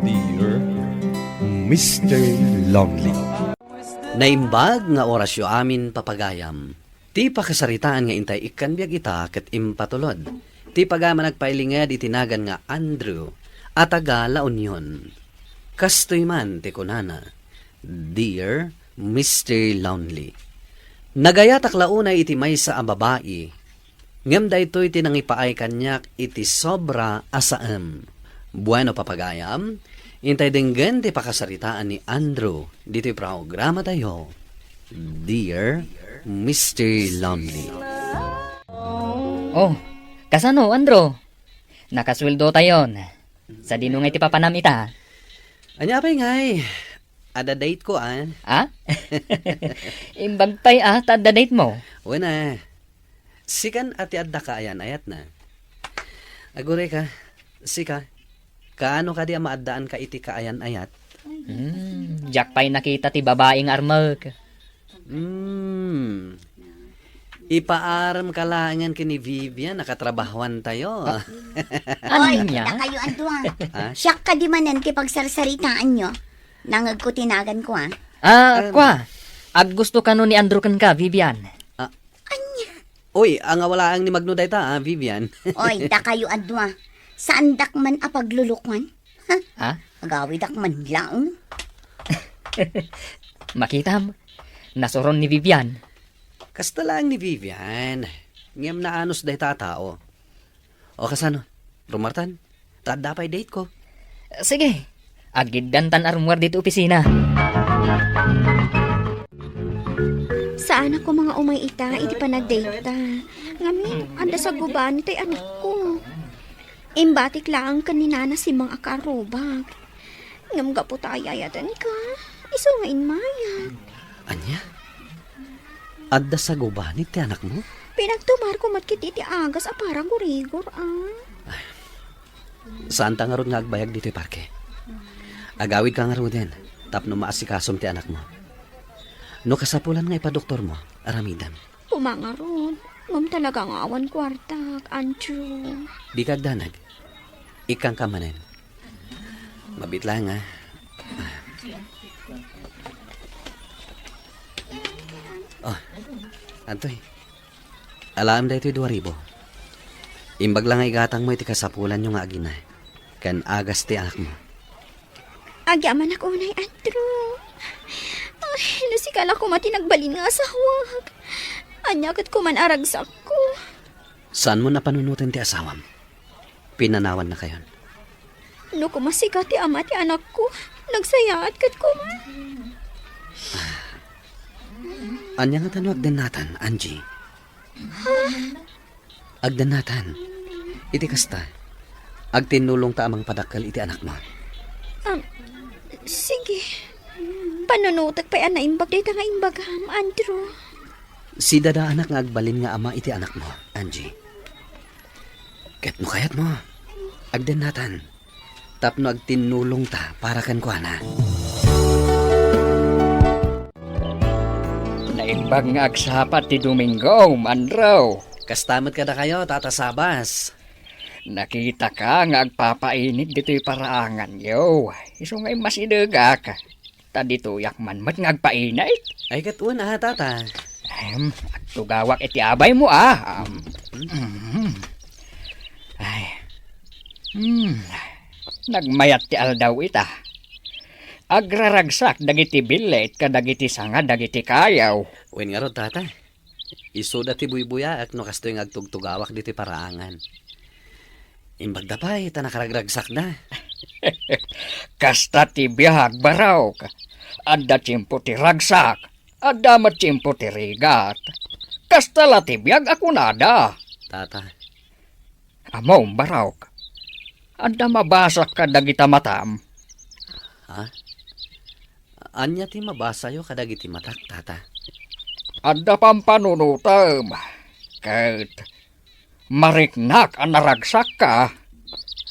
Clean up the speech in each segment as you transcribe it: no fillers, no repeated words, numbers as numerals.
Dear Mr. Lonely. Naimbag nga orasyo amin papagayam. Ti pakasaritaan nga intay ikan biag ita ket impatulod. Ti pagama nagpailinged itinagan nga Andrew at taga La Union. Kastoy man ti kunana. Dear Mr. Lonely. Nagayatak launay iti maysa a babae. Ngem daytoy tinangipaay kanyak iti sobra asaem. Bueno papagayam, intay denggen ti pakasaritaan ni Andrew dito programa tayo. Dear Mr. Lonely. Oh, kasano, Andro? Nakasweldo tayon. Sa dinungay ti papanam ita. Anya pa ngay, ada date ko Ah? Imbag pa'y tada date mo. Wala. Sikan ati adda ka ayan ayat na. Agure ka, sika. Kaano ka di maaddaan ka iti kaayan ayat? Jack pa'y nakita ti babaeng armag. Ipaaram kalangan kini Vivian, nakatrabahuan tayo. Ano Oy, niya? kita kayo antuwa. Ha? Siyak ka di manan ti pagsarsaritaan nyo. Nangag ko tinagan ko Kwa. Ag gusto ka no ni Andrew kan ka, Vivian. Uy, ang wala ang ni Magno dayta, Vivian. Oy, da kayo antuwa. Saan dak man apaglulukwan? Ha? Agawid dak man lang. Makita mo. Nasuron ni Vivian. Kasta lang ni Vivian. Ngem na anos dayta tao. O kasano? Rumartan? Tada pa'y date ko. Sige. Agiddan tan armwar dito opisina. Saan ako mga umay ita, iti pa nag-date ta. Ngamin, anda sa guban, tay anak ko. Imbatik lang kanina na si mga akarobak. Ngam ga po tayo ayatan ka. Iso nga inmayat. Anya? Adda sa gubanit ti anak mo? Pinagtumar ko matkiti ti agas a parang gurigor Saan ta nga ron nga agbayag dito parke? Agawid ka nga ron din. Tapno maasikasom ti anak mo. No kasapulan nga ipadoktor mo, aramidan. Pumangarod. Ngam talaga nga awan kwartak, Andrew. Di kagdanag. Ikang kamanen. Mabit lang Oh, Antoy. Alam da ito'y 2,000. Imbag lang ay gatang mo iti kasapulan yung agina. Kan agas ti anak mo. Agyaman ako na Andrew. Ay, nasikala ko mati nagbalin nga sa huwag. Anyakit ko man aragsak ko. Saan mo napanunutin ti asawam? Pinanawan na kayon. No kumasikat ti ama ti anak ko. Nagsayaat kat ko man. Anya nga tanong agdanatan, Angie. Agdanatan. Iti kasta. Agtinulong ta amang padakal iti anak mo. Sige. Panunutag pa yan na imbag dito nga imbagam, Andrew. Si dada anak nga agbalin nga ama iti anak mo, Angie. Ket mo kayat mo. Agdanatan. Tapno agtinulong ta para kan kuana. Naimbag nga agsapat ti Domingo, Andrew. Kastamot ka na kayo, Tata Sabas. Nakita ka nga agpapainit dito'y paraangan, yo. Iso nga'y mas idaga ka. Dito yakman mat nga agpainit. Ay katun Tata. Agtugawak iti abay mo, Nagmayat ti aldaw ita. Agraragsak dagiti bilet kadagiti sanga dagiti kayaw. Wen nga ro, Tata. Isuda ti buybuya ak no kastoy nga agtugtugawak dito paraangan. Imbag da pa, nakaragragsak na. Kasta ti biyag baraw ka. Adda tiyempo ti ragsak. Adda matiyempo ti rigat. Kasta la ti biyag ako nada. Tata, Amaw baraw ka. Adda mabasak ka dagita matam. anya ti mabasa yo kadagiti matak, Tata. Adda pampanunutam. Kat mariknak ang naragsak ka.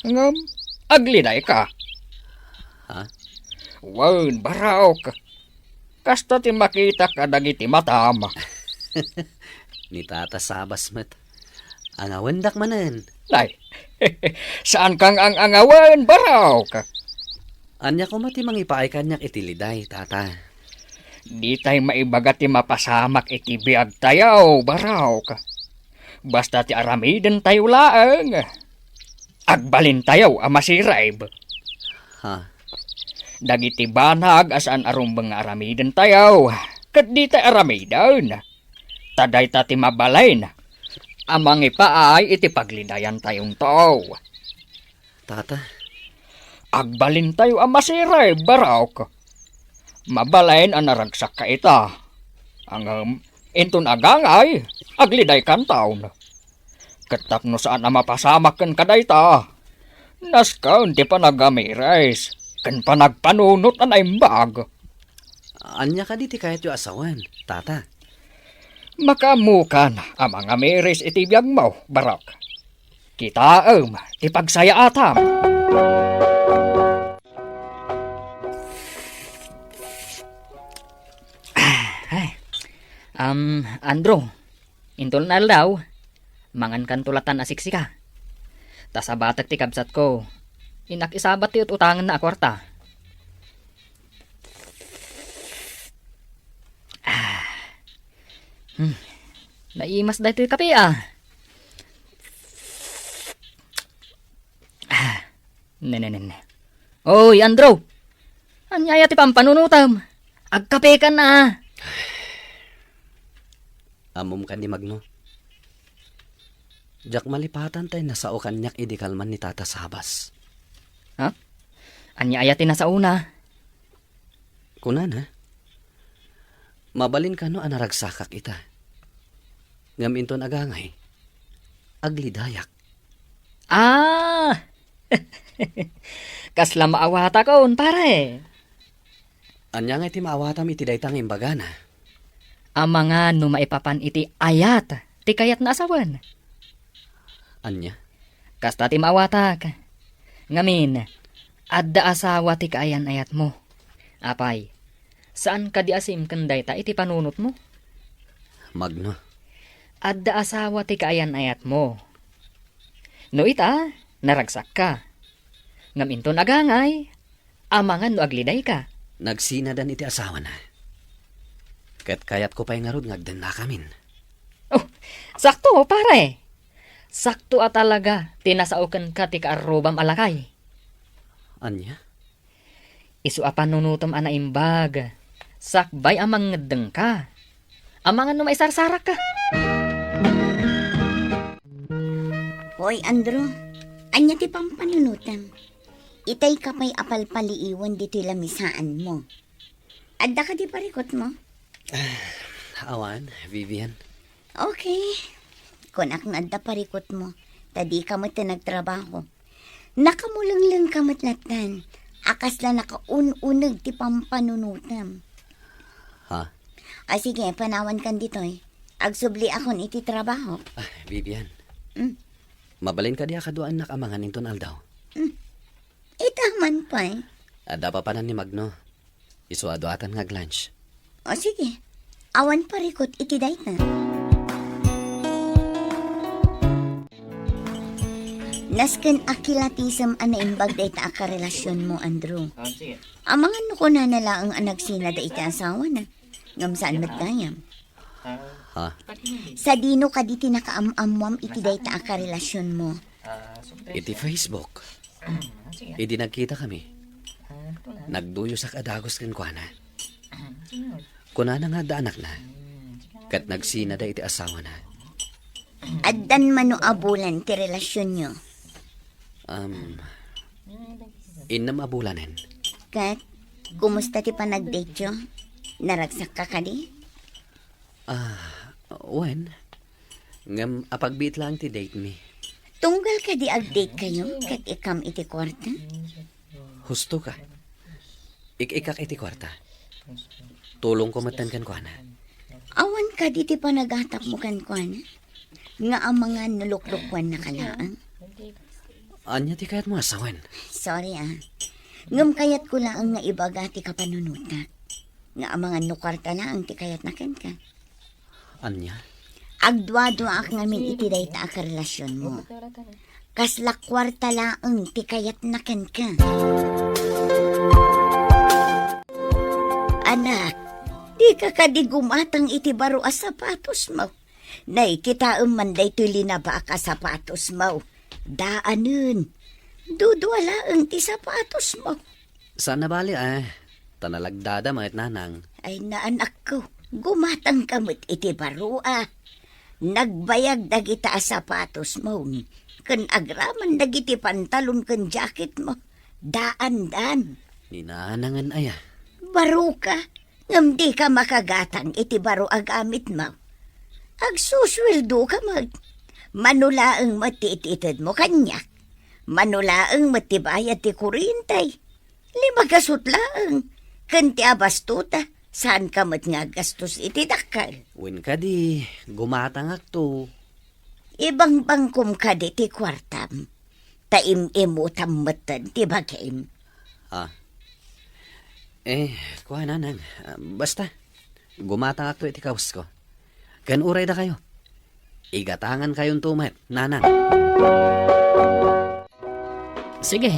Ngam, aglinay ka. Wan, baraw ka. Kasta ti makita ka dagiti matam. Ni Tata Sabas met. Ang awendak manen. Nay, saan kang ang angawan, baraw ka? Anya ko mati mangipaay kanyak itiliday, tata. Di tayo maibaga ti mapasamak iti biag tayo, baraw ka. Basta ti aramiden tayo laang. Agbalin tayo amasiraib. Ha? Dagiti banag asaan arumbang nga aramiden tayo. Kat di tayo aramiden. Taday ta ti mabalain. Amang ipaay iti paglidayan tayong tao. Tata, Agbalin tayo amasiraib, baraw ka. Mabalain ang naragsak ka ita. Ang inton agangay, agliday kan taon. Katapno saan ang mapasamak kan kadayta. Naskaw di pa nagamirais. Kan pa nagpanunot ang aimbag. anya ka di ti kayat yu asawan, tata. Makamukan ang mga miris iti biyag mo, barok. Kita ti pagsaya atam. Andro, intol na daw, mangan kan tulatan asiksika. Tasabatak ti kabsat ko, inakisabat ti utangan na akwarta. Naimas da ito'y kape Nene. Oy, Andro! Anyaya ti pampanunutam. Agkape ka na. Amom ka ni Magno. Jak malipatan tayo nasao kanyak idikalman ni tata sabas. Anyaya ti nasa una. Kunan ha? Mabalin ka no anaragsakak ita. Ngam inton agangay. Aglidayak. Kasla maawata ko, pare. Anya nga iti maawatam iti daytang imbagana. Ang mga no maipapan iti ayat, ti kayat na asawan. Anya? Kasta ti maawatak. Ngamin, adda asawa ti kaayan ayat mo. Apay, saan ka di asim kanday ta iti panunot mo? Magno. Adda asawa ti kaayan ayat mo. No ita, naragsak ka. Ngaminton agangay, amangan no agliday ka. Nagsinadan iti asawa na. Kat kayat ko pa'y ngarod ngagdan na kamin. Oh, sakto pare. Sakto talaga tinasaukan ka ti kaarobam alakay. Anya? Isu apan nunutom ana imbag. Sakbay amang ngedeng ka. Amangan no maisarsarak ka. Hoy, Andrew. Anya ti pampanunutan. Itay ka pa'y apalpaliiwan dito lamisaan mo. Adda ka di parikot mo? Awan, Vivian. Okay. Kung akong adda parikot mo, tadi ka mo nagtrabaho. Nakamulang-lang ka matlatan. Akas lang nakaununag ti pampanunutan. Ha? Sige, panawan kan dito eh. Agsubli akon iti trabaho. Vivian. Mm. Mabalin ka di akaduan nakamangan inton aldaw. Itaman pa eh. Ada pa panan ni Magno. Isuado-atan lunch. Sige. Awan parikot iti dayta. Nasken akilatisam ana imbag dayta aka relasyon mo, Andrew. Amangan no ko na nala ang anagsina dayta asawa na. Ngam saan matgayam. Ha? Sa dino ka di tinakaamamwam iti dayta aka relasyon mo. Iti Facebook. Idi nagkita kami. Nagduyo sa kadagos kan kuana. Kuna na nga da anak na. Kat nagsina da iti asawa na. Addan mano abulan ti relasyon nyo. Innam abulanen. Kat, kumusta ti panag-date yo? Naragsak ka di? Wen? Ngam apagbiit lang ti date me. Tunggal ka di ag-date kayo kat ikam iti kwarta? Husto ka. Ik-ikak iti kwarta. Tulong ko matan kan kuana. Awan ka di ti panagatap mo kan kuana? Nga ang mga nuluklukwan na kalaang. Anya ti kayat mo asawan. Sorry Ngam kayat ko lang nga ibaga ti kapanunuta. Nga ang mga nukwarta lang ti kayat na kan ka. Anya? Agdwado ak ngamin iti dayta ak relasyon mo. Kasla kwarta lang ti kayat na kan ka. Anak, di ka kadigumatang iti baro a sapatos mo. Nay, kita manday tuli na ba ka sapatos mo? Daanun. Dudwala ang ti sapatos mo. Saan na bali tanalagdada mga nanang. Ay naanak ko, gumatang kamot iti baro a. Nagbayag dagita a sapatos mo. Kan agraman dagiti pantalon kan jacket mo. Daan-dan. Ninanangan Baro ka. Ngam di ka makagatang iti baro agamit mo. Agsusweldo ka manulaang matititid mo kanyak. Manulaang matibayad ti kurintay. 5 kasutlaang. Kanti abastuta. Saan ka nga gastos iti dakal? Win ka di, gumatangak to. Ibang bangkom ka di ti kwartam. Taim-imutam matan ti bagim. Kuha nanang. Basta, gumatangak to iti kaus ko. Kan uray da kayo. Igatangan kayong tumat, nanang. Sige,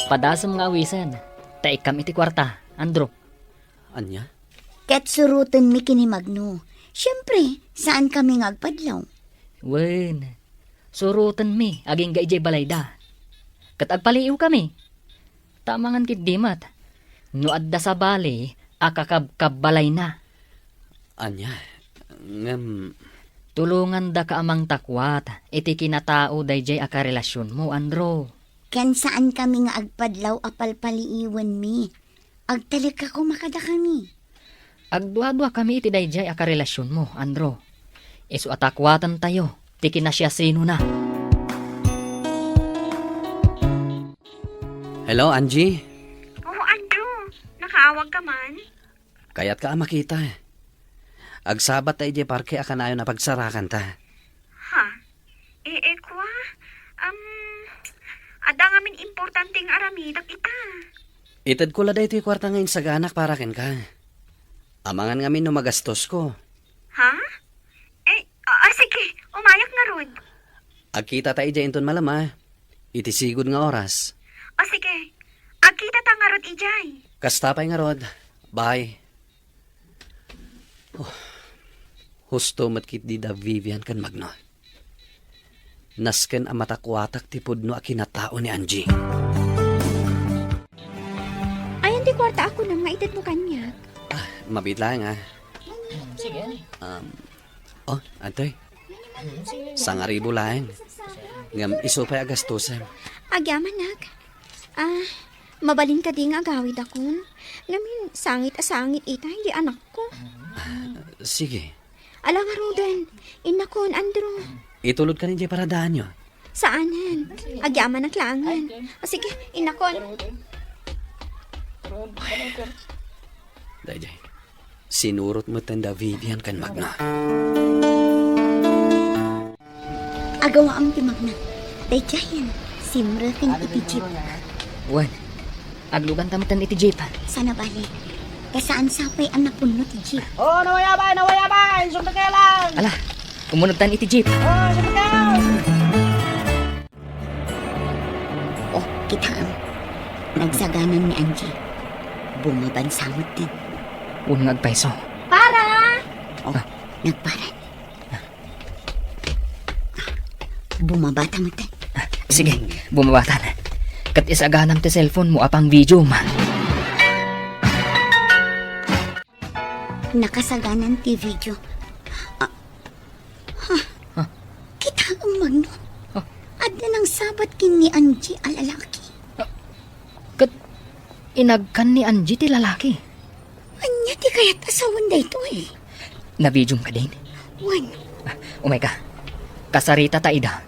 padasam nga awisan. Taikam iti kwarta, Andrew. Anya? Ket surutan mi kini Magno. Siyempre, saan kami ngagpadlaw? Wen, surutan mi, aging gaijay balayda. Kat agpaliiw kami. Tamangan kit dimat. No adda sa bali, akakabbalay na. Anya? Ngam... Tulungan da ka amang takwat, iti kinatao dayjay akarelasyon mo, Andro. Ken saan kami nga agpadlaw apalpaliiwan mi? Agtalik ako makada kami. Agdua-dua kami iti dayjay akarelasyon mo, Andro. Isu atakwatan tayo, ti kinasya sino na. Hello, Angie? Oo, Andrew. Nakaawag ka man? Kaya't ka makita. Agsabat tayo di parke akanayo na pagsarakan ta. Ha? Kwa? Ada ngamin importanteng aramidak ita. Itad ko la dahi ito yung kwarta ngayon sa ganak para ken ka. Amangan ngamin no magastos ko. Ha? Sige. Umayak nga rod. Agkita tayo di inton malama. Itisigod nga oras. Sige. Agkita ta nga rod ijay. Kastapay nga rod. Bye. Husto matkit di da Vivian kan Magno. Nasken ang matakwatak tipod no akinatao ni Angie. Ayan di kwarta ako nang maitad mo kanya. Mabitla nga. Sige. Antoy. Sangaribo lang. Ngam iso pa agastusan. Agyaman nak. Mabalin ka di nga agawid akon. Ngamin, sangit ita, hindi anak ko. Sige. Ala nga Roden, inakon, Andrew. Itulod ka ninyo para daan nyo. Saanan? Agyaman ang klangan. Sige, inakon. Dayjay. Sinurot mo tanda Vivian kan Magna. Agawa ang ti Magna. Dayjayan, simra kan iti jeep. Wen, aglugan tamatan iti jeep. Sana bali. Kasaan sapay ang napuno ti jeep. Nawayabay! Sundan kayo lang! Ala, kumunugtan iti jeep. Sundan kayo! Kita ang nagsaganan ni Angie. Bumabansamot din. Unang agpaiso. Nagparan. Bumabata mo din. Sige, bumabatan. Kat isaganam ti cellphone mo apang video ma. Nakasaganan ti video. Kita ang Magno. Adda ng sabat kin ni Angie alalaki. Kat inagkan ni Angie ti lalaki. Anya ti kaya't asawan da ito eh. Na-video ka din. Wan, Umay ka. Kasarita ta ida.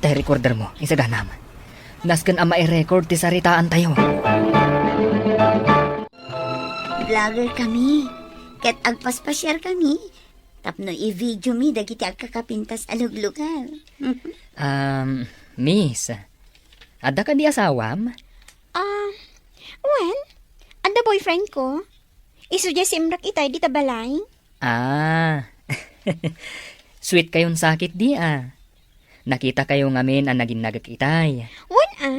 Tay recorder mo, isaganam. Nasken ama i-record ti saritaan tayo. vlogger kami. Ket agpaspasyar kami. Tapno i-video mi dagiti agkakapintas aluglugar. Miss. Adda ka di asawam? Well, anda boyfriend ko. Isuja simrak itay di tabalay. Sweet kayon sakit di Nakita kayo ngamin ang naging nagakitay.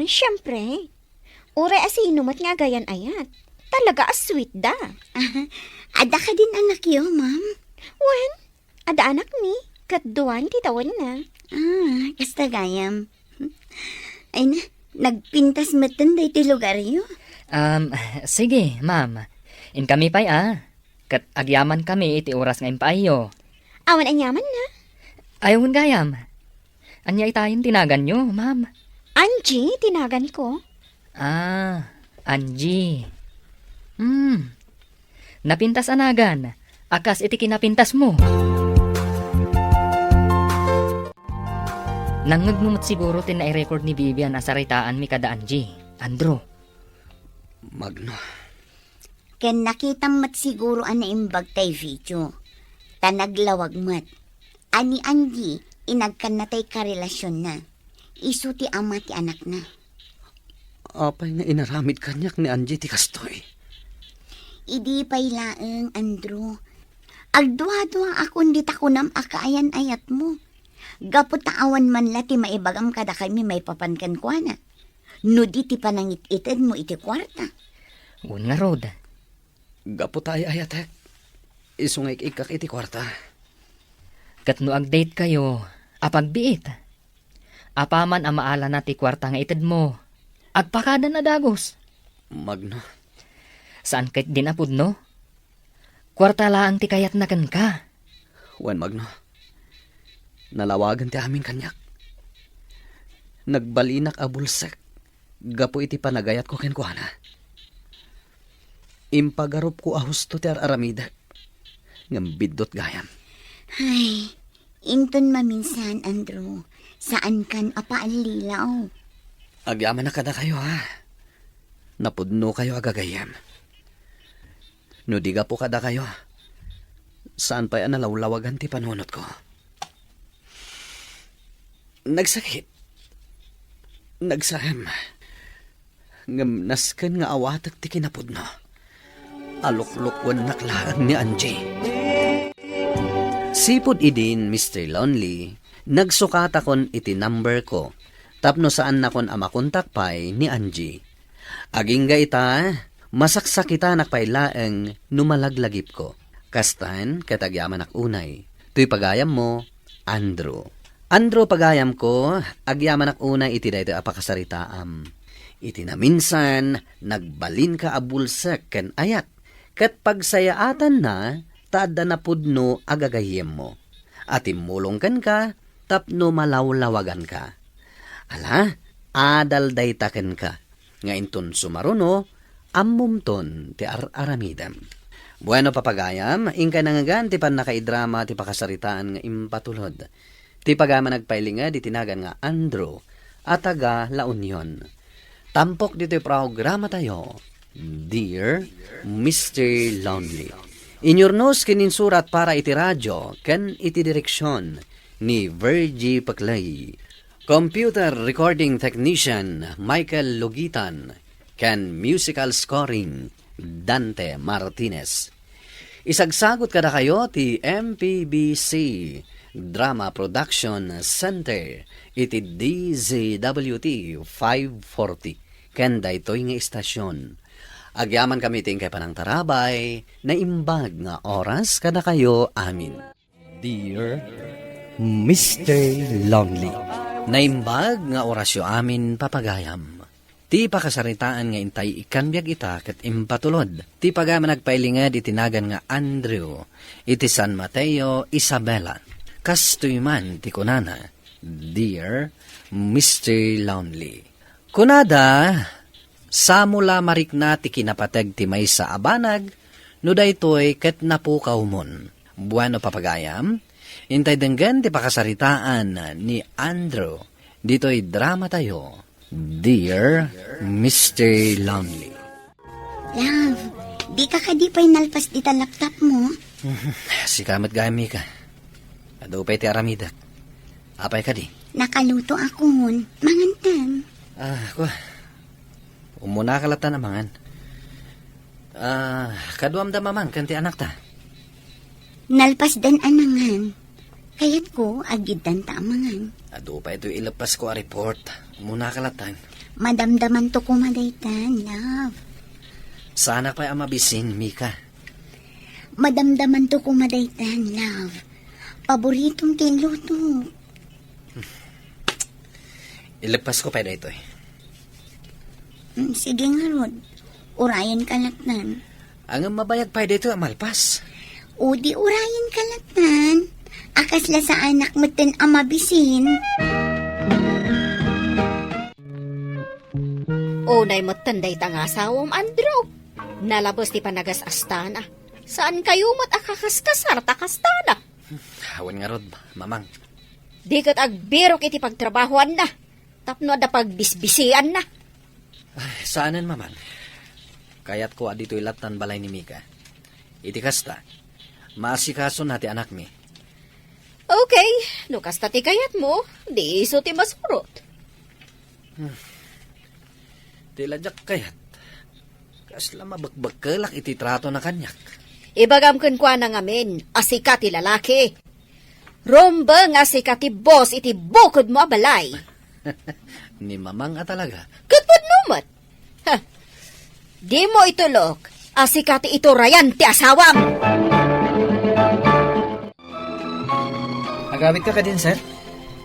Syempre. Ure asinumat nga gayan ayat. Talaga sweet da. Ada ka din anak yo, ma'am. Wen, ada anak ni. Katduan titawan na. Kasta gayam. Ay na, nagpintas matan da iti lugar yo. Sige, ma'am. In kami pa'y Kat agyaman kami iti oras nga impayo. Awan anyaman na. Ayaw gayam. Anya itayin tinagan nyo, ma'am. Angie, tinagan ko. Angie. Napintas anagan. Akas iti kinapintas mo. Nangagnumot siguro tinai-record ni Vivian asaritaan mi kada Angie. Andrew. Magno. Ken nakita mat siguro imbag tay video. Tanaglawag mat. Ani Angie, inagkan na tay karelasyon na. Isu ti ama ti anak na. Apay nga inaramid kanyak ni Angie ti kastoy. Idi pay laeng, Andrew. Agdwa-dwa akong di takunam akaayan ayat mo. Gapot taawan man la ti maibagam kada kami may papankan kwa na. No di ti panangit-ited mo iti kwarta. Un nga Rod. Gapo tayo ayatek. Isungay ikak iti kwarta. Kat no ag-date kayo, apagbiit. Apaman ang maala na ti kwarta nga ited mo. Agpakada na dagos. Magno. Saan kahit dinapod no? Kwarta laang ti kayat na ka. Wan Magno. Nalawagan ti aming kanyak. Nagbalinak a bulsek. Gapo iti panagayat ko kenkuana. Impagarup ko a husto ti aramidak. Ngambidot gayam. Ay, inton maminsan, Andrew. Saan kan apaan lilaw? Agyaman na kada kayo ha. Napudno kayo agagayam. No di gapo kada kayo. Saan pa yan nalawlawagan ti panunot ko? Nagsakit. Nagsaham. Ngamnaskan nga awatak ti kinapudno. Aluklukwan naklaan ni Angie. Sipod idin, Mr. Lonely, nagsukata kon iti number ko. Tapno saan na kon amakontak pay ni Angie. Aging ga ita, masaksak kita nakpailaeng numalaglagip ko. Kastan, katagyaman ak unay. Tuy pagayam mo, Andrew. Andrew pagayam ko, agyaman ak unay iti dayto apakasaritaam. Iti na minsan, nagbalin ka abulsek ken ayat. Kat pagsayaatan na, taadda na pudno agagayem mo. At imulong ka, tapno malawlawagan ka. Ala, adal daytaken ka. Nga inton sumaruno, ammumton ti aramidam. Bueno papagayam, ingka nangagan ti pan nakaidrama ti pakasaritaan nga impatulod. Ti pagama nagpailinga di tinagan nga Andrew at taga La Union. Tampok dito programa tayo, Dear Mr. Lonely. Inyornos kininsurat para iti radyo ken iti direksyon ni Virgie Paclay. Computer recording technician Michael Logitan ken musical scoring Dante Martinez. Isagsagot kada kayo ti MPBC Drama Production Center iti DZWT 540 ken daytoy nga istasyon. Agyaman kami tingkay panang tarabay na imbag nga oras kada kayo amin. Dear Mr. Lonely. Naimbag nga orasyo amin papagayam. Ti pakasaritaan nga intay ikanbyag ita ket impatulod. Ti pagama nagpailingad itinagan nga Andrew, iti San Mateo, Isabela. Kastoy man ti kunana, Dear Mr. Lonely. Kunada, samula marikna ti kinapateg ti may sa abanag, no daytoy ket napukaw mon. Bueno papagayam, intay denggan ti pakasaritaan ni Andrew. Dito'y drama tayo, Dear Mr. Lonely. Love, di ka kadipay nalpas di talaptap mo. Sikamat gami ka. Adupay ti aramidak. Apay ka di? Nakaluto akon, mangantan. Kwa. Umuna kalatan amangan. Kaduam da maman, kanti anak ta. Nalpas dan anangan. Kayat ko, agidan ta amangan. Adupay ito ilapas ko a report. Umuna kalatan. Madamdaman to kumadaytan, love. Sana pa'y amabisin, Mika. Madamdaman to ko madaytan, love. Paboritong kinluto. Ilagpas ko pa dito eh. Sige nga, Rod. Urayan ka latnan. Ang mabayag pa dito, malpas. O di urayan ka latnan. Akasla sa anak mo tin amabisin. Unay mo tanday tang asawam, Andrew. Nalabos ti panagas astana. Saan kayo mat akakaskasar takastana? Hawan nga rod, mamang. Di kat agbirok iti pagtrabahoan na. Tapno da pagbisbisian na. Ay, saanan, mamang? Kaya't ko dito ilatan balay ni Mika. Iti kasta, maasikaso nati anak mi. Okay, no kasta ti kayat mo, di iso ti masurot. Tila jak kayat. Kasla mabagbagkalak iti trato na kanyak. Ibagam kun kwa na ngamin, asika ti lalaki. Romba nga asika ti boss iti bukod mo abalay. Ni mamang talaga. Katpod numat. Ha, di mo itulok, asika ti ito rayan ti asawam. Agawit ka din, sir?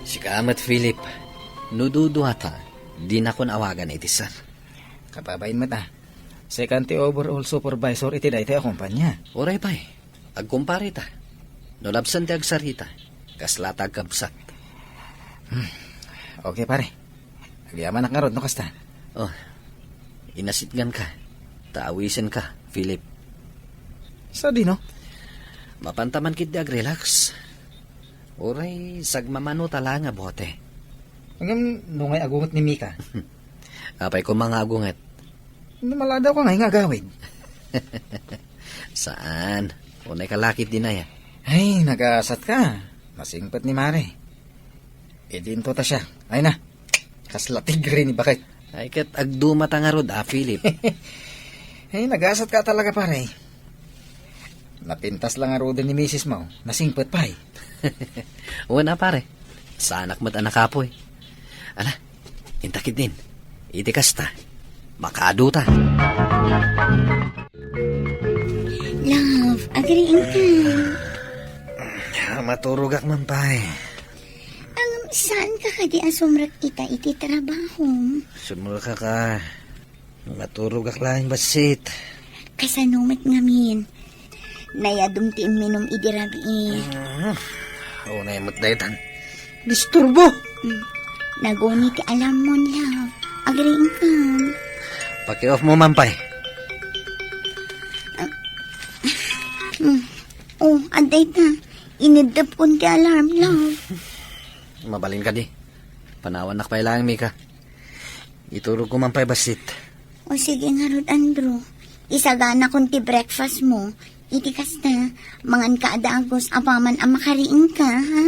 Si Kamat Philip, nududuhata, di na ko naawagan iti sir. Kapabayin mo ta. Second overall supervisor iti dahi tayo kumpanya. Oray pa'y, agkumpare ta. Nolabsan ti agsarita, kaslata agkabsat. Okay, pare. Agyaman nga rod, no kasta? Oh, inasitgan ka. Taawisin ka, Philip. Sa di, no? Mapantaman kit di agrelax. Oray, sagmamano tala nga bote. Hanggang nungay agungot ni Mika. Apay ko mga agungat. Numaladaw ka nga agawid. Saan? Unay kalakit din na ya. Ay, nag-aasat ka. Masingpat ni Mare. Idinto ta siya. Ay na. Kaslatig rin ni bakit. Ay kat agdumata nga rod, Philip. Ay, nag-aasat ka talaga, pare. Napintas lang nga rodan ni Mrs. Mau. Nasingpat pa eh. Una pare, sa anak mat anak apoy. Ala, intakid din. Itikas ta. Makaduta. Love, agreeing ka. Maturugak man pa eh. Saan ka kadi asumrak kita iti trabaho? Sumula ka. Maturugak lang basit. Kasanumat ngamin. Nayadum ti minom idirabi. Una yung matdaytan. Disturbo. Naguni ti alam mo, love. Agreeing ka. Paki-off mo man pa eh. Oh, aday ta. Inidap kun ti alarm, love. Mabalin ka di. Panawan na pa ilang, Mika. Iturog ko man pa basit. O sige nga, Rod Andrew. Isagana kun ti breakfast mo. Itikas na. Mangan ka adagos apaman ang makariing ka, ha?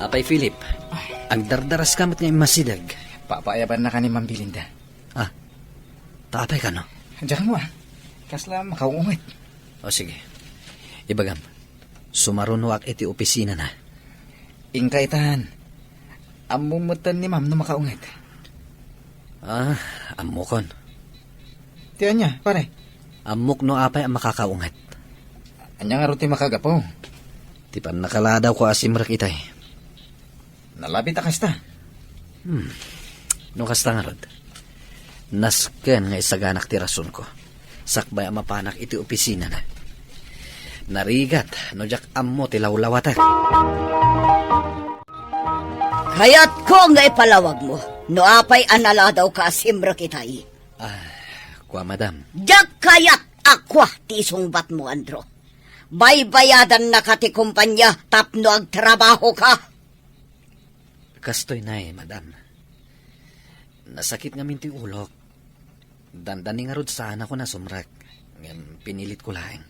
Apay, Philip. Ang dardaras kamot nga masidag. Papayaban na ka ni Ma'am Belinda. Ah, taapay ka no? Diyan mo ah. Kasla makaungit. O sige. Ibagam. Sumarunuak iti opisina na. Ingkaitan. Amumutan ni Ma'am na makaungit. Ah, amukon. Tiyan niya, pare. Amuk no apay ang makakaungat. Anya nga ruti makagapo. Tipan nakaladaw ko asimrak itay. Nalapit akasta. No kasta nga rod. Nasken nga isaganak ti rason ko. Sakbay ang mapanak iti opisina na. Narigat, no jak ammo ti lawlawata. Kaya't ko nga ipalawag mo. No apay anala daw ka asimra kitay. Kwa madam. Jak kayat akwa ti sungbat mo, Andro. Baybayadan na ka ti kumpanya tapno agtrabaho ka. Kastoy na madam. Nasakit nga minti ulok. Dandani nga rod sana ko na sumrak. Ngam pinilit ko lang.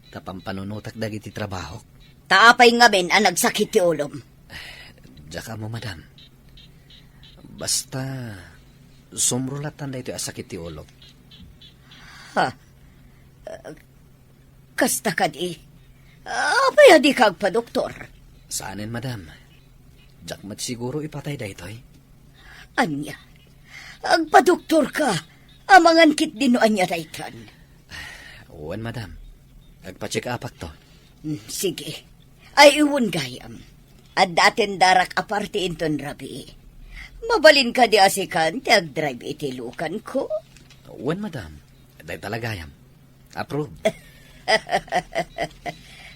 Tapang panunutak dagiti trabaho. Taapay nga men ang nagsakit ti ulom. Diyaka mo madam. Basta sumrulatan da ito asakit ti ulok. Kasta ka di. Apay adi kag pa doktor. Saanin madam? Diyak mat siguro ipatay da ito eh. Anya. Agpadoktor ka. Amangan kit dinuan niya daytan. Uwan, madam. Agpa-check upak to. Sige. Ay iwan gayam. At datin darak aparte inton rabi. Mabalin ka di asikan, ti ag-drive itilukan ko. Uwan, madam. Day talagayam. Approve.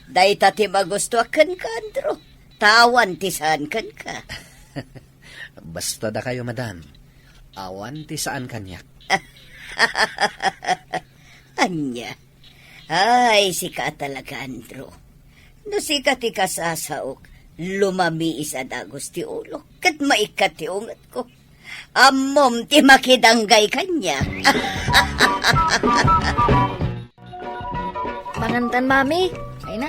Day tati magusto akan ka, Andro. Tawan tisan kan ka. Basta da kayo, madam. Awan ti saan kanyak. Anya. Ay, sika talaga, Andro. No sika ti kasasaok, lumami isa dagos ti ulo, kat maikat ti ungat ko. Amom ti makidanggay kanya. Mangantan, mami. Ay na,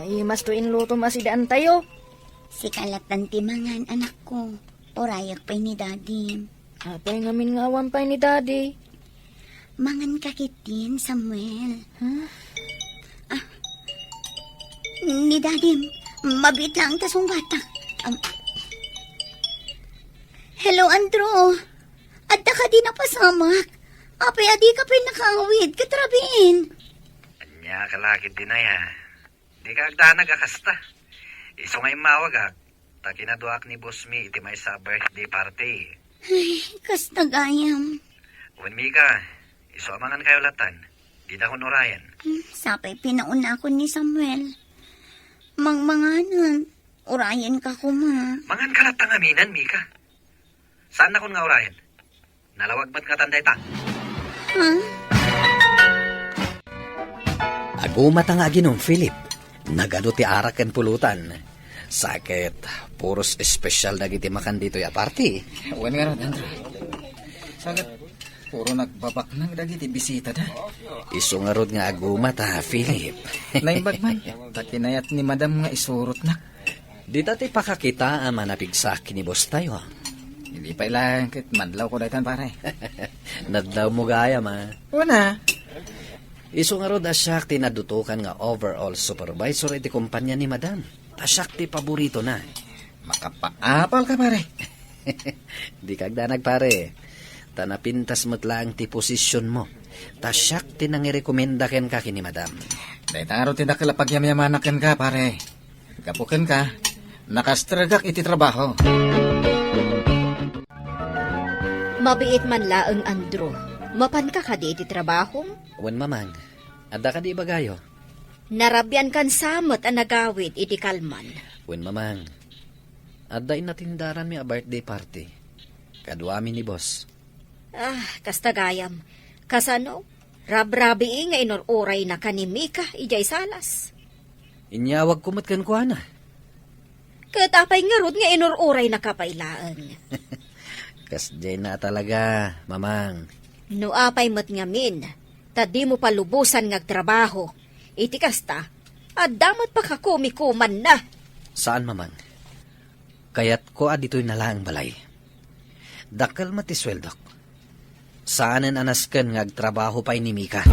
naimas to inluto masidaan tayo. Si kalatan ti mangan anak ko. Orayak pa ni daddy. Apay ngamin ngawan pa ni daddy. Mangan kakitin, Samuel. Ni daddy, mabit lang tasong bata. Hello, Andro. Adda ka di napasamak. Apay, adi ka pa nakawid. Katrabiin. Anya kalakit din na ya. Di ka agda nagakasta. Iso nga mawag ta kinaduak ni boss mi iti may sa birthday party. Ay, kastagayam. Uwan mi ka, iso amangan kayo latan. Di na kunurayan. Sapay, pinauna ako ni Samuel. Mangmanganan. Urayan ka kuma. Mangan ka latang aminan, Mika. Saan na kun nga urayan? Nalawag ba't nga tanday ta? Ha? Agumat ang aginong Philip. Nagano ti arak ken pulutan. Sakit, puros espesyal dagiti makan dito ya party. Uwan nga ron, Andrew. Sagat, puro nagbabak nang dagiti bisita na. Isungarod nga agumat ha, Philip. Naimbag man, takinayat ni madam nga isurot na. Di dati pakakita ang manapigsak ni boss tayo. Hindi pa ilang kit madlaw ko daytan pare. Nadlaw mo gaya ma. Una, Isungarod asyak ti nadutukan nga overall supervisor iti kumpanya ni madam. Asyak ti paborito na. makapaapal ka pare. Di kagdanag pare. Tanapintas mo't lang ti posisyon mo. Tasyak ti nangirekomenda ken ka kini madam. Daytaro tindak pagyamyamanaken ka pare. Kapuken ka, nakastragak iti trabaho. Mabiit man laeng Andro. Mapan ka di iti trabaho? Wan mamang, adda ka di bagayo. Narabyan kan samot ang nagawid iti kalman. Wan mamang, adda inatindaran mi a birthday party. Kadwami ni boss. Kastagayam. Kasano? Rabrabi nga inururay na kanimika ijay salas. Inyawag kumot kan kuha na. Katapay nga rod nga inururay na kapailaan. Kasjay na talaga, mamang. No apay mat ngamin, tadi mo palubusan nga trabaho. Iti kasta, at damat pa kakumikuman na. Saan mamang? Kayat ko adito'y nalaang balay. Dakal matisweldok. Saanen anasken nga agtrabaho pa'y ni Mika.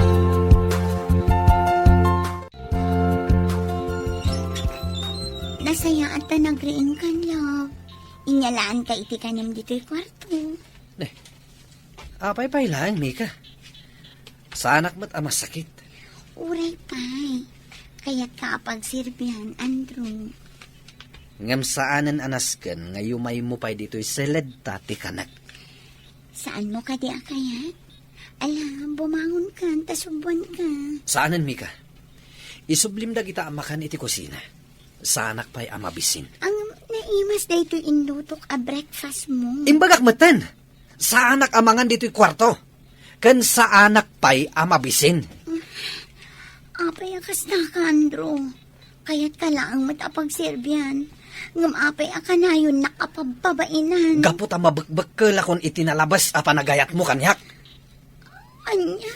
Nasayaan ta nagriing kan, love. Inyalaan ka iti kanim dito'y kwarto. Apay lang, Mika. Sa anak mo't ama sakit. Uray pay. Kaya't kapag sirbihan, Andrew. Ngam saanen anasken nga yumay mo pa'y dito'y seled tati kanak. Saan mo ka di akayat? Alam, bumangon ka, tasubuan ka. Saanen, Mika? Isublim da kita amakan iti kusina. Sa anak pa'y amabisin. Ang naimas na ito'y indutok a breakfast mo. Imbagak matan! Sa anak amangan dito'y kwarto. Kan sa anak pa'y amabisin. Apay akas na ka, Andrew. Kaya't ka lang matapag serbihan. Ngam apay aka na yun nakapababainan. Gapot ang mabakbak ka lakon itinalabas a panagayat mo kanyak. Anya?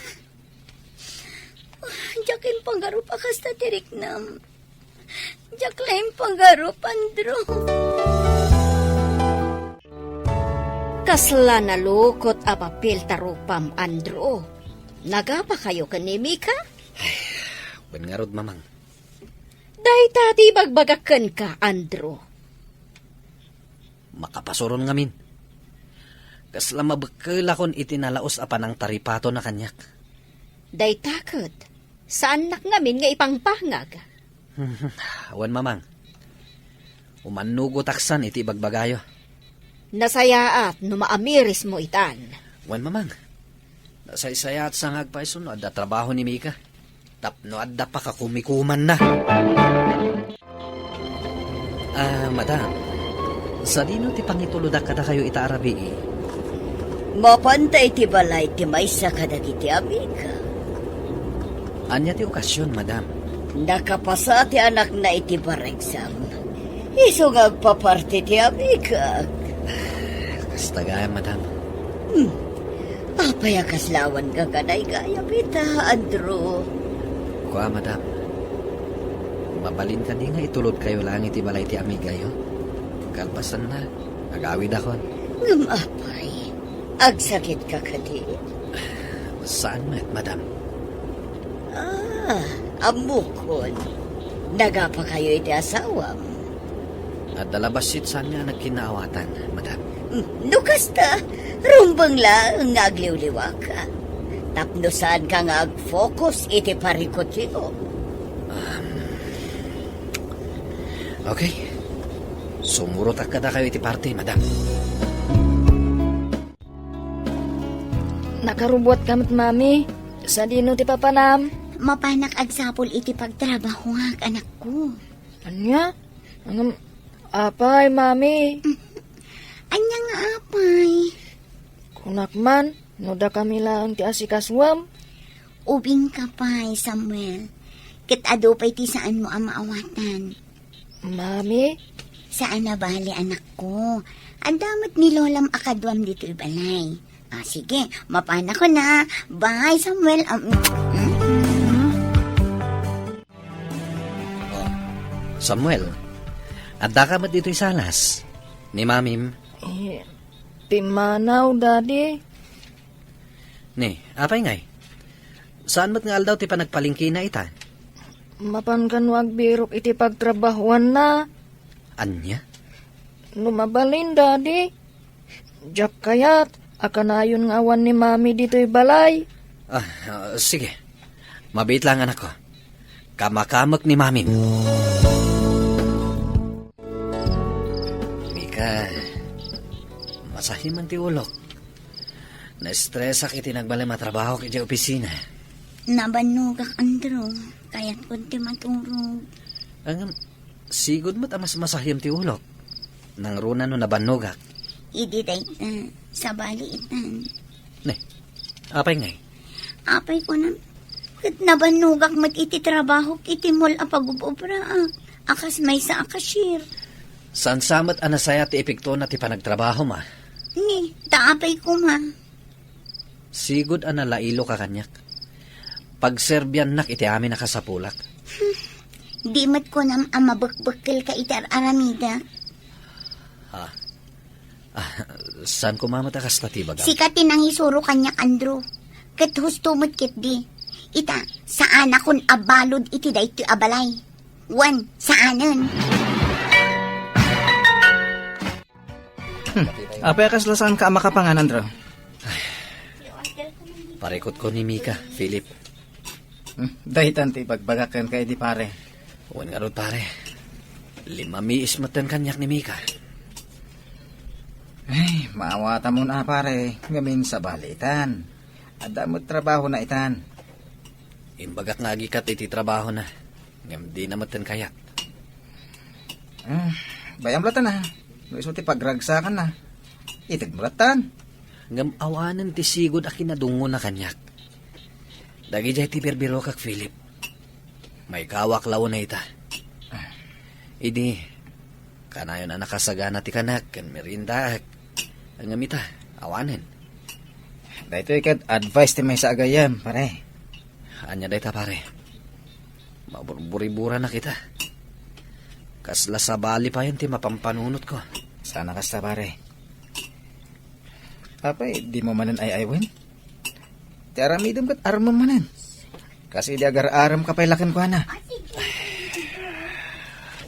Jakin panggarup akas na tirik nam. Jaklaim panggarup, Andrew. Kasla na lukot a papel tarupam, Andrew. Nagapa kayo ka ni Mika? Ben nga rod, mamang. Day tati bagbagakan ka, Andrew. Makapasuron ngamin. Kasla mabekkel akon itinalaos apan ang taripato na kanyak. Day takot. Saan nak ngamin nga ipangpangag? Awan mamang. Umanugo taksan iti bagbagayo. Nasayaat no maamiris mo itan. Wan mamang. Nasaysaya at sangag pa iso no adda trabaho ni Mika. Tapno adda pa kakumikuman na. Madam. Sa dino ti pangituludak kada kayo ita arabi Mapantay ti balay ti maysa kadagiti Amika. Anya ti okasyon, madam. Nakapasa ti anak na iti baregsam. Iso nga agpaparte ti Amika. Kastagayan, madam. Apay akaslawan ka kanay gaya pita, Andrew. Kuha, madam. Mabalin ka di nga itulod kayo lang iti balay ti amigayo. Kalpasan na. Agawid akon. Ngumapay. Agsakit ka kadi. Saan met, madam? Amukon. Nagapa kayo iti asawam. At dalabasit saan nga nagkinaawatan, madam? Nukasta, rumbang lang nga agliw-liwa ka. Tapno saan ka nga ag-focus iti parikot yun. Okay. Sumurot kada kayo iti party, madam. Nakarubot kamot, mami. Sa dino ti papanam. Mapanak agsapol iti pagtrabaho nga anak ko. Anya? Ang apay, mami. Anya nga apay. Kunak man, noda kami lang ti asikaswam. Ubing ka pay, Samuel. Kit ado pa'y ti saan mo ang maawatan. Mami? Saan na bali anak ko? Ang damat ni Lolam akadwam dito ibalay. Sige, mapana ko na. Bye, Samuel. Samuel, adda ka mat dito'y salas? Ni mamim? Timanaw, daddy. Ni, apay ngay? Saan mat nga aldaw ti panagpalingki na ita? Mapan kan wag birok iti pagtrabahuan na. Anya? Lumabalin, daddy. Jak kayat. Akanayon nga awan ni mami dito'y balay. Sige. Mabait lang anak ko. Kamakamak ni mami. Mika, masahiman ti ulok. Na-stress ak iti nagbalay matrabaho kiti opisina. Nabanugak, Andrew. Kaya't kunti maturog. Sigod mo't mas masahim ti ulok. Nang runa no nabanugak. Idi dayta, sa bali itan. Ne, apay ngay? Apay ko na, kat nabanugak mat iti trabaho, iti mol apagubobra. Akas may sa akashir. San samat anasaya ti epekto na ti panagtrabaho ma? Ni, taapay ko ma. Sigod analailo ka kanyak. Pagserbyan nak iti amin nakasapulak. Di mat ko nam amabakbakil ka iti aramida. Saan ko mamatakas na tibaga? Sikatin ang isuro kanyak, Andrew. Kat hustumot kit di. Ita, saan akon abalod iti dayto abalay. Wan, saanan. Apay kaslasan ka makapangan, Andrew? Parekot ko ni Mika, Philip. Dahitan ti pagbagakan kay di pare. Huwag nga ron pare. 5 miis matan kanyak ni Mika. Ay, maawata mo na pare. Ngamin sa balitan. Ada mo trabaho na itan. Imbagak nga agikat iti trabaho na. Ngam di na matan kayat. Bayang blatan na. Luis mo ti pagragsakan na. Itig blatan. Ngam awanan ti sigod akin na dungo na kanyak. Dagi jay ti berbiro kak Philip. May kawak lao na ita. Idi, kanayon na nakasagana ti kanak, kan merinda, ang ngamita, awanan. Dahito ikat advice ti may sa agayam, pare. Anya dayta pare. Maburburi-bura na kita. Kasla sa bali pa yun ti mapampanunot ko. Sana kasta pare. Apay, di mo manan ay aywen? Ti aramidom kat aram manan. Kasi di agar aram kapay lakin ko na.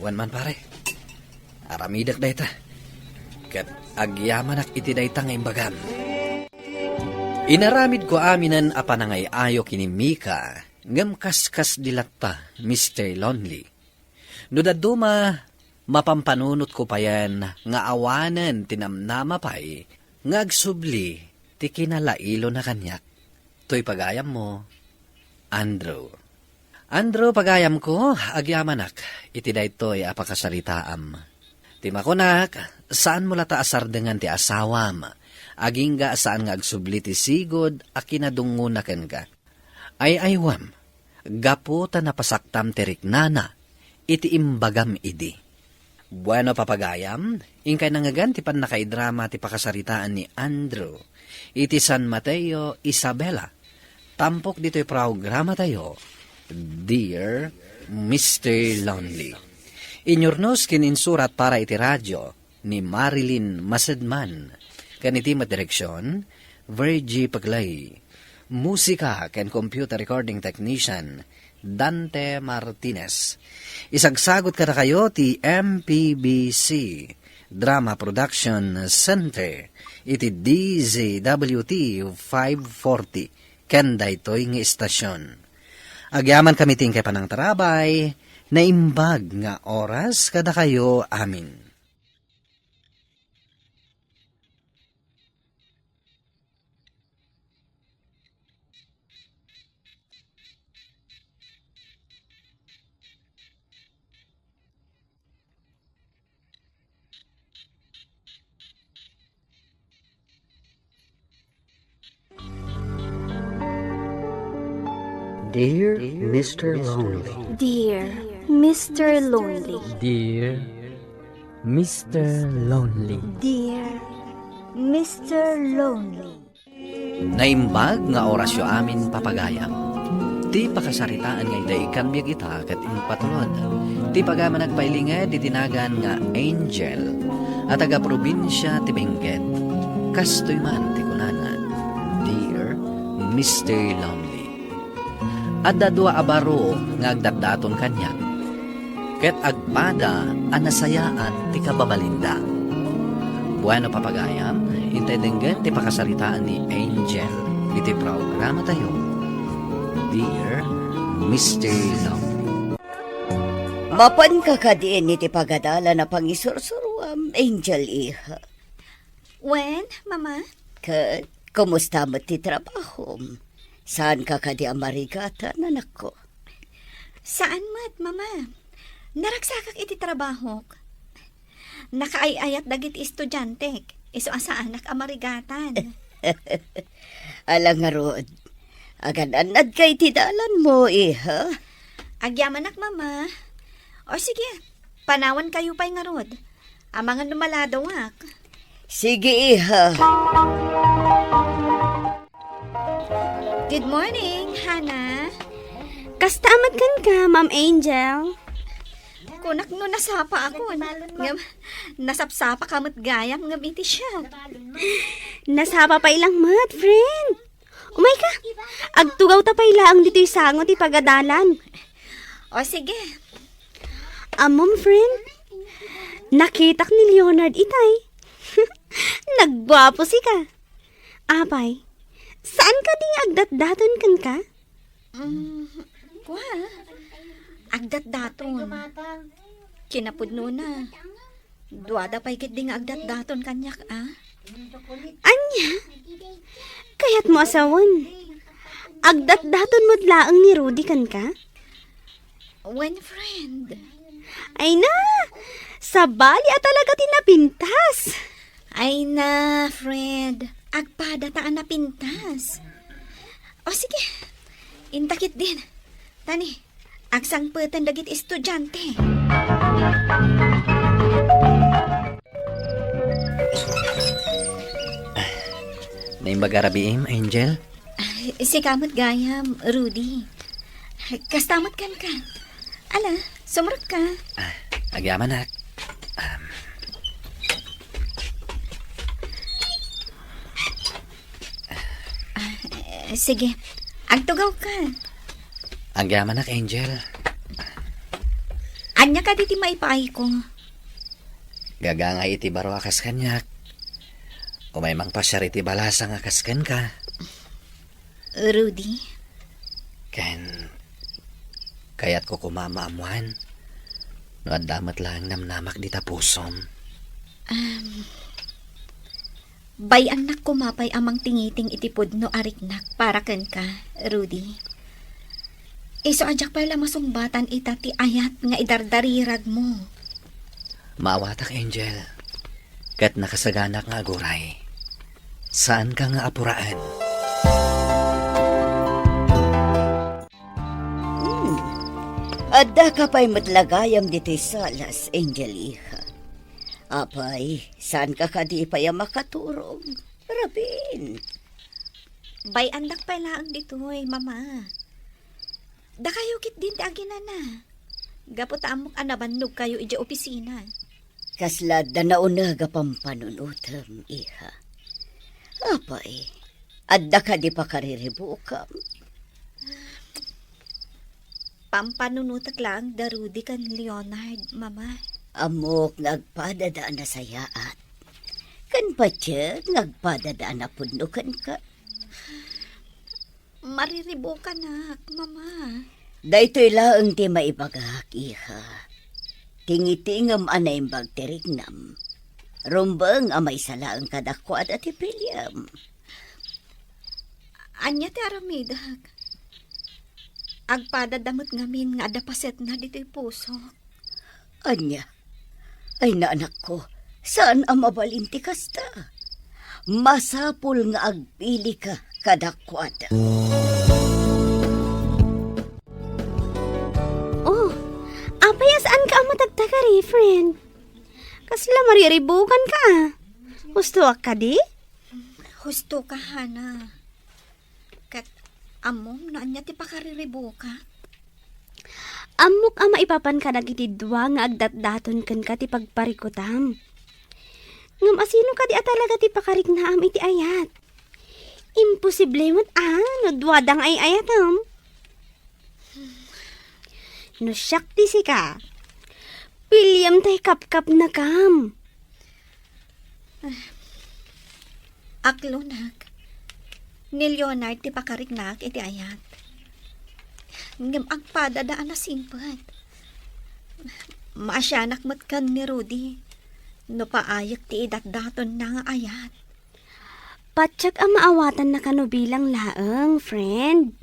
Wan man pare. Aramidak dayta. ket agyamanak iti dayta nga imbagam. Inaramid ko aminan apanangay ayo kini Mika, ngem kaskas dilatta, Mr. Lonely. No daduma, mapampanunot ko pa yan, nga awanan tinamnama pa'y, nga agsubli, ti kinalailo na kanyak. To'y pagayam mo, Andrew. Andrew, pagayam ko, agyamanak, iti daytoy apakasalitaam. Ti makunak, saan mo lata asardengan ti asawam, aging ga saan nga agsubli ti sigod a kinadungunaken ka. Ay aywam, gaputa na pasaktam teriknana, iti imbagam idi. Bueno papagayam, ingkay nangagan ti pan nakaidrama ti pakasaritaan ni Andrew, iti San Mateo, Isabela. Tampok dito'y programa tayo, Dear Mr. Lonely. Inyornos kininsurat para iti radyo ni Marilyn Masedman. Kaniti madireksyon, Virgie Paglay. Musika ken computer recording technician, Dante Martinez. Isagsagot ka na kayo ti MPBC Drama Production Center iti DZWT 540 ken daytoy nga istasyon. Agyaman kami tingkay panang tarabay na imbag nga oras kada kayo amin. Dear Mr. Lonely. Dear Mr. Lonely. Dear Mr. Lonely. Dear Mr. Lonely. Naimbag nga orasyo amin papagayam. Ti pakasaritaan nga idaikan biyag ita kat impatulod. Ti pagama nagpailinged itinagan nga Angel at taga probinsya ti Benguet. Kastoy man ti kunanan. Dear Mr. Lonely. At dadwa abaro nga agdatdaton kanya. Ket agpada anasayaan ti kababalinda. Bueno papagayam, intay denggan ti pakasaritaan ni Angel. Iti programa tayo, Dear Mr. Lonely. Mapan ka kadiin iti pagadala na pangisursuruam, Angel iha. When, Mama? Kat, kumusta mo ti trabaho? Saan ka kadi amarigata, nanak ko? Saan mat, Mama? Naragsakak iti trabaho. Nakaayayat dagit estudyante. Iso asa anak amarigatan. Alang nga rod, agan-anad kay tidalan mo, iha. Agyamanak, Mama. O sige, panawan kayo pa'y nga rod. Amangan lumaladawak. Sige, iha. Good morning, Hana. Kastamat kan ka, Ma'am Angel. Kunak no nasapa ako. Ngam, nasapsapa kamot gayam ngam iti siya. Nasapa pa ilang mat, friend. Umay ka, agtugaw ta pa ilaang dito'y sangot ipagadalan. O sige. Amom, friend. Nakitak ni Leonard itay. Nagwapo si ka. Apay, saan ka ding agdat-daton kan ka? Well, agdat-daton. Kinapudno na. Duwada pa'y kit ding agdat-daton kanyak, ah? Anya? Kaya't mo asawan. Agdat-daton mo't laang ni Rudy kan ka? When friend. Ay na! Sa bali at talaga tinapintas. Ay na, friend. Agpada taan na pintas. O sige, intakit din. Tani, agsang petan dagit estudyante. Naimbagarabiim, Angel? Si kamot gayam, Rudy. Kastamot kan ka. Ala, sumurot ka. Agyamanak. Sige, agtugaw ka. Agyamanak, Angel. Anya ka diti maipay ko. Gagangay iti baro akas kanyak. Umay mang pasyar iti balasang akas kan ka. Rudy, Ken, kayat ko kumamaamuan. No damat lang namnamak di tapusom. Bay anak kumapay amang tingiting itipod no ariknak para ken ka, Rudy. Iso ajak pala masungbatan itati ayat nga idardarirag mo. Maawatak, Angel. Kat nakasaganak nga aguray. Saan ka nga apuraan? Adda ka pa'y matlagayam dito'y salas, Angel Iha. Apay, saan ka di pa'y makaturog? Rabin. Bay anak pala ang ditoy, mama. Da kayo kit din ti aginana. Gapot amok anabannog kayo ija opisina. Kaslad na naunaga pampanunutam, Iha. Apay, adda ka di pa kariribukam. Pampanunutak lang da Rudy kan Leonard, mama. Amok nagpadadaan na sayaat. Kan pa siya nagpadadaan na pundukan ka. Mariribo ka na, mama. Daytoy laang ti maibagak, Iha. Tingitingam anay bagtirignam. Rumbang amay salaang kadakwad at ipilyam. Anya ti aramidag. Agpadadamot ngamin nga adapaset na dito'y puso. Anya, ay naanak ko, saan ang mabalinti kasta? Masapul nga agpili ka kadakwad. Oh, apaya saan ka ang matagtagari, friend? Kasla mariribukan ka. Gusto ka di? Husto ka, Hana. Kat amom na anya ti pakariribo ka. Amok ama ipapan ka nagitidwa nga agdatdaton kan ka ti pagparikutam. Ngam asino ka di talaga ti pakarignaam iti ayat. Imposible mo't no duwadang ay ayatam. No siyak ti si ka. Pilyam tay kap-kap na kam. Aklonak. Ni Leonard ti pakarignak iti ayat. Ngam agpadadaan na simpat. Maasyanak matkan ni Rudy. No paayak ti idatdaton na nga ayat. Patsak ang maawatan na kano bilang laang, friend.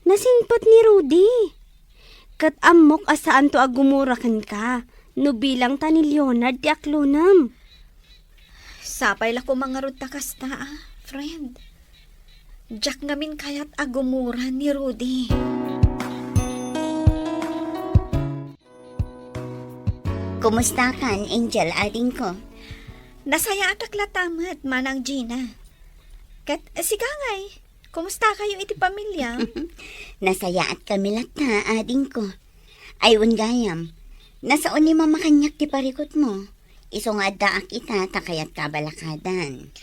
Nasingpot ni Rudy. Kat amok asaan to agumurakan ka. No bilang ta ni Leonard ti aklonam. Sapay la ko mga rod takasta, friend. Jack ngamin kayat agumura ni Rudy. Kumusta kan, Angel, ading ko? Nasaya at aklatamat, manang Gina. Kat, sigangay, kumusta kayo iti pamilya? Nasaya at kami lata, ading ko. Ayun gayam, nasaon ni mamakanyak ti parikot mo. Iso nga daak ita, takayat kabalakadan.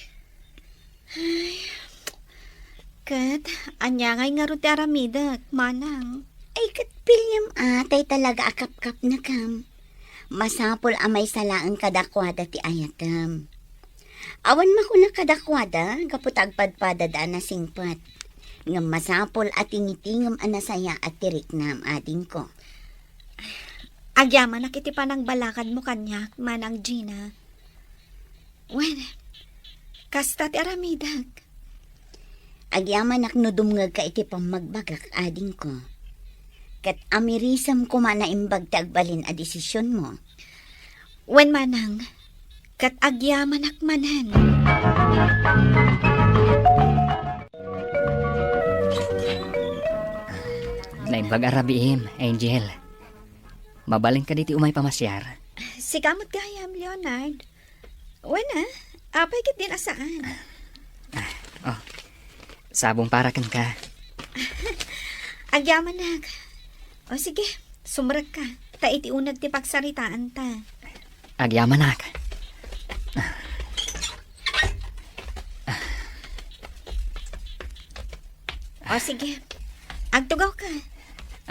Kat, anyangay nga ro ti aramidak, manang. Ay, kat pilyam atay talaga akap-kap na kam. Masapol amay salaang kadakwada ti ayatam. Awan makuna kadakwada, kaputag padpadadaan na singpat. Ngam masapol at tingitingam anasaya at tiriknam ading ko. Agyaman na kiti panang balakad mo kanyak, manang Gina. Wen, kasta ti aramidag. Agyaman naknudumngag ka iti pamagbagak ading ko. Kat amirisam ko man na imbag tagbalin a desisyon mo. Wen manang, kat agyaman akmanan. Naimbag arabihim, Angel. Mabaling ka diti umay pamasyar. Sigamot gayam, Leonard. Wen apay kit din asaan. Sabong para kan ka. Agyaman nag. O sige, sumrag ka. Ta iti unag ti pagsaritaan ta. Agyamanak. O sige, agtugaw ka.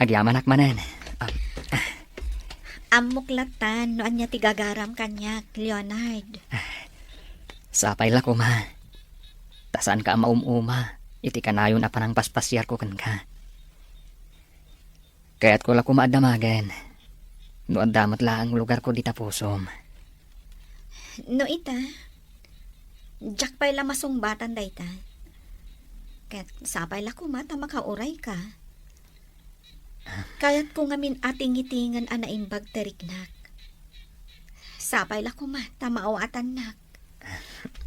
Agyamanak manan. Amuklatan, noan niya tigagaram kanyak, Leonard. Sapay la ko ma. Tasan ka maumuma. Iti kanayon na panang paspasyar ko kan ka. Kaya't ko la ko maadamagan. Noon damat la ang lugar ko di tapusom. No ita, jak pa'y la masungbatan dayta. Kaya't sapay la kumata makauray ka. Kaya't ko ngamin ating itingan anaimbag teriknak. Sapay la kumata maawatan nak.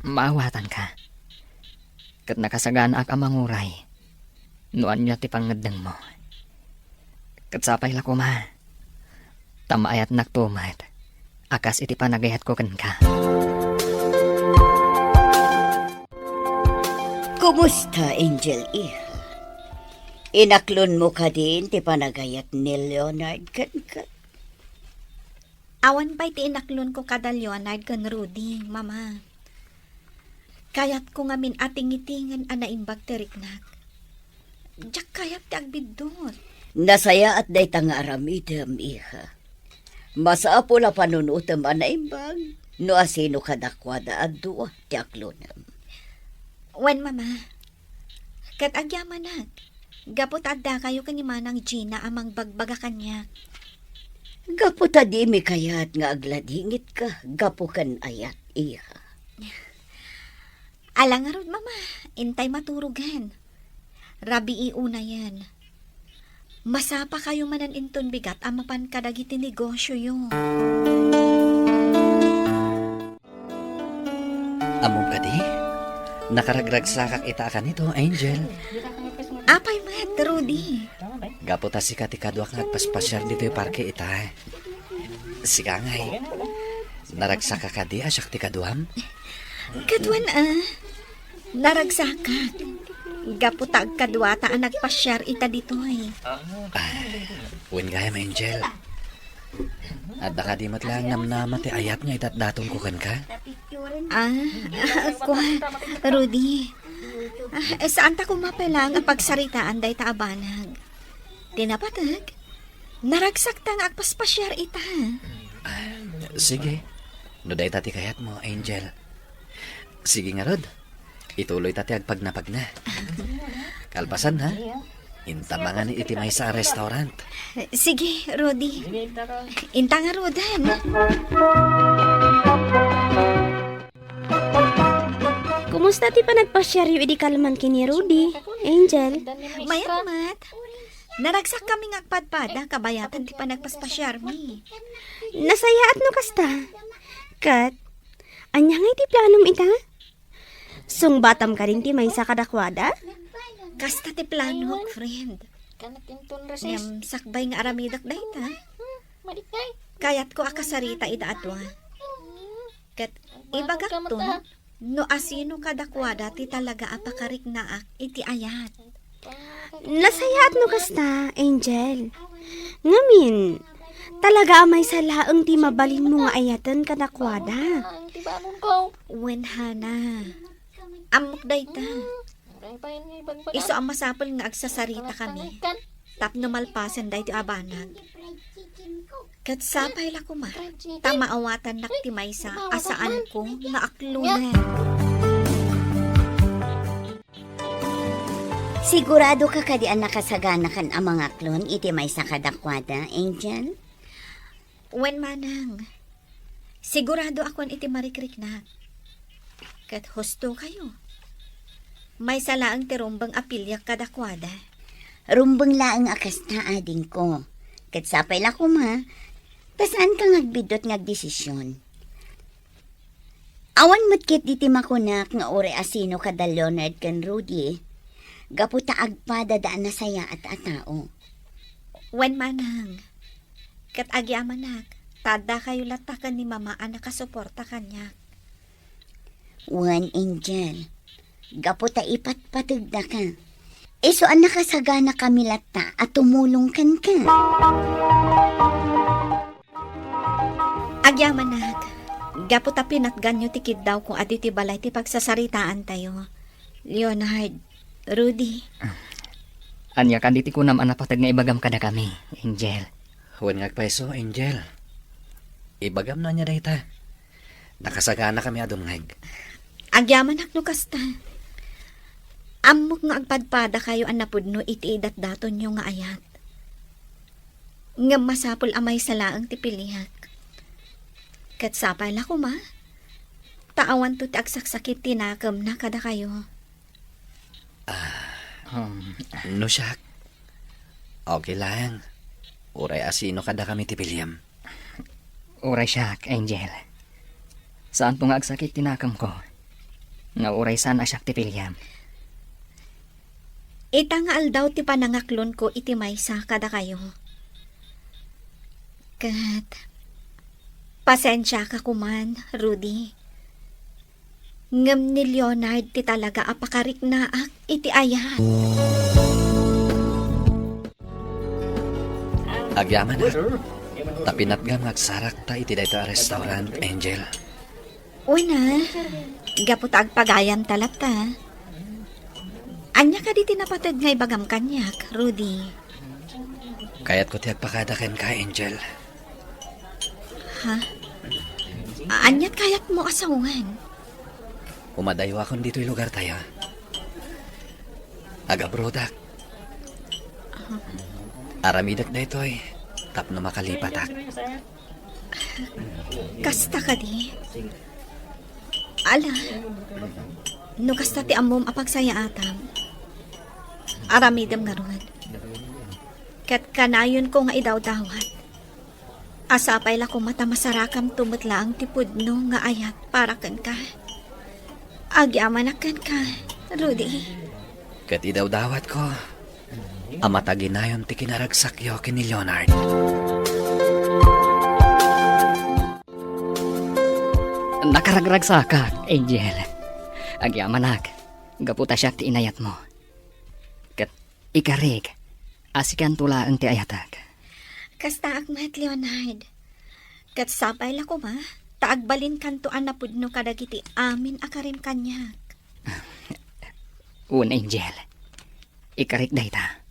Maawatan ka. Kat nakasagana ak amanguray. Noan niya ti pangadang mo. Kat sapay la ko ma. Tamaayat naktumat. Akas iti panagayat ko kan ka. Kumusta, Angel Iha? Inaklon mo ka din ti panagayat ni Leonard kan ka? Awan pa'y ti inaklon ko kada Leonard kan Rudy, mama. Kaya't ko ngamin ating itingan anaimbag teriknak. Jak kayat ti agbidot. Nasaya at day tanga aramidam, Iha. Masaapo la panunutam anaimbag. No asino kadakwada at duwa ti aklonam. Wen, mama. Kat agyamanag. Gapot adda kayo kanimanang Gina amang bagbaga kanya. Gapo ta di mi kayat nga agladingit ka. Gapo kan ayat, Iha. Alang nga rod, mama. Intay maturugan. Rabi iuna yan. Masapa kayo manan inton bigat amapan kadagiti negosyo yo. Among kadi? Nakaragragsakak ita ka nito, Angel. Apay mat, Rudy. Gapo ta si katikadwa nga agpaspasyar dito yung parke ita. Sika ngay. Naragsaka ka di asyak ti kaduam? Kadwan naragsakak. Gaputag kadwata ang nagpasyar ita dito eh. Uwin gayam, Angel. At baka di matlang namnama ti ayat nga itat datong kukan ka? Rudy. Saan ta kumapelang ang pagsaritaan day ta abanag? Tinapatag. Naragsak ta nga agpaspasyar ita. Sige. No day tati kayat mo, Angel. Sige nga, Rod. Ituloy tati agpag na. Kalpasan, ha? Intamangan iti may sa restaurant. Sige, Rudy. Inta nga, Rodan. Kumusta ti pa nagpasyar yu idi kalman kini Rudy? Angel? Mayamat. Naragsak kami nga agpadpada, kabayatan ti pa nagpaspasyar mi. Nasayaat no kasta. Kat, anya nga iti planom ita? Sung batam ka rin ti may sa kadakwada? Kasta ti plano, friend. Ngam sakbay nga aramidak dahi ta. Kayat ko akasarita ida atwa. Kat ibagak ton, no asino kadakwada ti talaga apakarik naak iti ayat. Nasayaat no kasta, Angel. Ngamin, talaga amay sa laang ti mabalin mo nga ayatan kadakwada. Wenhana. Amok day ta. Iso ang masapal nga agsasarita kami. Tapno malpasan day ti abanag. Kat sapay la kuma. Tamaawatan naktimay sa asaan ko na aklunan. Sigurado ka kadian nakasagana kan ang mga klon iti may sa kadakwada, Angel? Wen manang. Sigurado akon iti marikrik na. Kat husto kayo. May salaang tirumbang apilyak kadakwada. Rumbang laang akas na ading ko. Kat sapay la kuma, pasaan ka ngagbidot ngagdesisyon. Awan matkit diti makunak nga ore asino kada Leonard kan Rudy. Gaputa agpada daan na saya at atao. Wen manang. Kat agyamanak, tada kayo latakan ni mama ang nakasuporta kanya. Wan, Angel. Gaputa ipatpatid na ka. Iso ang nakasagana kami lata at tumulong kan ka. Agyamanak, gaputa pinatgan nyo tikid daw kung aditi balay ti pagsasaritaan tayo. Leonard, Rudy. Anya kan diti kunam anapatag nga ibagam kada kami, Angel. Huwag ngagpaiso, Angel. Ibagam na niya dayta. Nakasagana kami adungag. Agyaman akno kasta. Amok nga agpadpada kayo ang napudno iti idat daton nyo nga ayat. Nga masapol amay sa laang ti pilihak. Kat sapay la ko ma. Taawan to ti agsaksakit tinakam na kada kayo. No siya. Okay lang. Uray asino kada kami ti William. Uray siya, Angel. Saan po nga agsakit tinakam ko? Nga uray saan asyak ti William. Itangal daw ti panangaklon ko iti maysa kada kayo. Kat, pasensya ka kuman, Rudy. Ngam ni Leonard ti talaga apakarik na ak iti ayat. Agyaman na. Tapinat nga magsarak ta iti dayto a restaurant, Angel. Una, gaputag pagayam talat ta. Anya ka di tinapatid nga ibagam kanyak, Rudy. Kaya't ko ti agpakadaken ka, Angel. Ha? Anyat kayat mo asawan? Umadayo akong dito'y lugar tayo. Agabrodak. Aramidak na ito'y tapno makalipatak. Kasta ka di. Ala, no kasta ti amom apagsaya atam. Aramidam nga ron. Kat kanayon ko nga idaw-dawat. Asapay la ko mata masarakam tumutla ang tipudno nga ayat para kan ka. Agyamanak kan ka, Rudy. Kat idaw-dawat ko. Amataginayon ti kinaragsakyo kini Leonard. Nakaragragsa ka, Angel. Agyamanak, gaputa siya ti inayat mo. Kat ikarig, asikan tula ang ti ayatak. Kasta akmat, Leonard. Kat sapay la ko ma, taagbalin kantuan na pudno kadagiti amin akarim kanyak. Un Angel, ikarig dayta.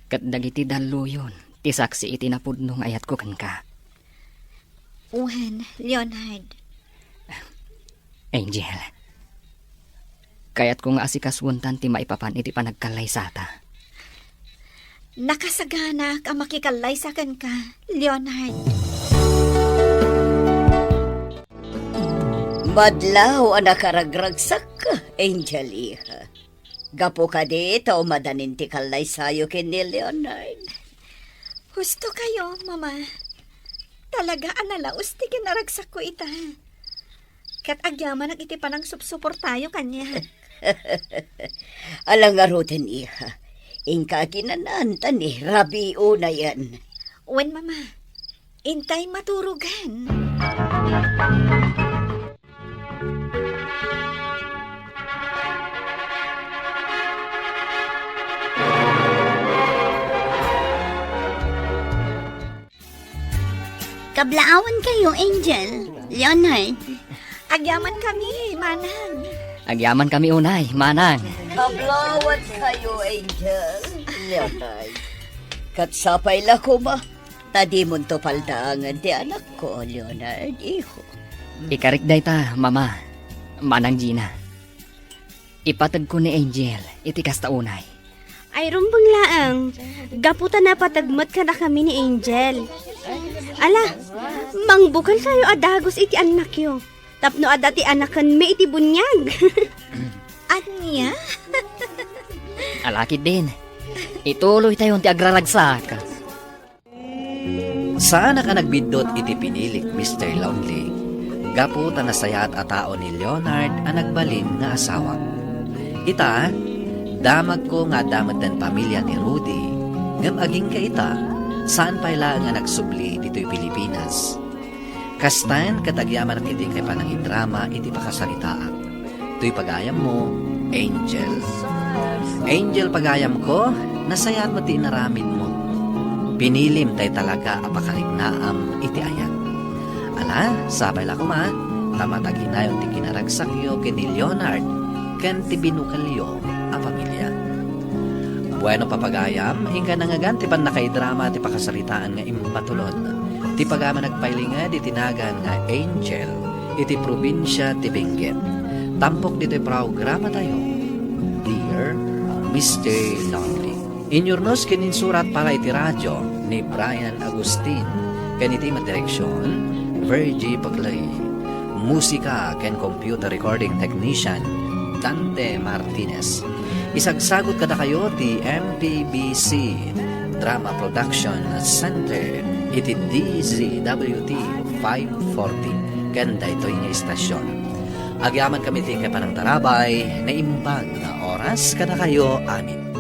Kat dagiti daluyon, ti saksi iti napudno nga ayat ko kan ka. Uhan, Leonard. Angel, kayat ko nga asikaswuntan ti maipapan iti panagkalay sata. Nakasagana ka makikalay sa kan ka, Leonard. Madlaw ang nakaragragsak ka, Angel iha. Gapo ka dito, madanin ti kalay sayo kini Leonard. Gusto kayo, Mama. Talaga analaos ti kinaragsak ko ita. Kat agyaman iti panang supsupor tayo kanya. Alang arutin iha. Ingka kinananta ni Rabio na yan. Wen, Mama. Intay maturugan. Kablaawan kayo, Angel. Leonard. Agyaman kami, Manang. Agyaman kami unay, manang. Kablawat kayo, Angel. Leonard. Katsapay la ko ma. Tadi mo to paldangan ti anak ko, Leonard, iho. Ikarig dayta, mama. Manang Gina. Ipatag ko ni Angel, iti kasta unay. Ay rumbang laang. Gaputa na patagmat ka na kami ni Angel. Ala, mangbukan kayo adagos iti anak yo. Tapno adati anakan me iti bunyag. Anya? Alakid din. Ituloy tayo ti agraragsak. Saan ka nagbidot iti pinilik, Mr. Lonely? Gaputa na sayat a tao ni Leonard ang nagbalin nga asawa. Ita, damag ko nga damat den pamilya ni Rudy. Ngam aging ka ita, saan pala nga nagsubli dito'y Pilipinas. Kastan katagyaman at iti kay panangin drama iti pakasaritaak. To'y pagayam mo, Angel. Angel pagayam ko, nasayat mo ti inaramid mo. Pinilim tay talaga apakarignaam iti ayat. Ala, sabay la ko ma, tamataginayon ti kinaragsakyo kini Leonard, ken ti binukalyo a pamilya. Bueno papagayam, hingga nangagan ti pan nakaidrama ti pakasaritaan nga impatulod. Ti pagama nagpailingad itinagan nga Angel, iti probinsya ti Benguet. Tampok dito'y programa tayo, Dear Mr. Lonely. Inyornos kininsurat para iti radyo ni Brian Agustin, kaniti madireksyon, Virgie Paglay. Musika ken computer recording technician, Dante Martinez. Isagsagot kada kayo ti MPBC Drama Production Center iti DZWT 540 kanda ito yung istasyon. Agyaman kami ti kapanang tarabay na imbag na oras kada kayo amin.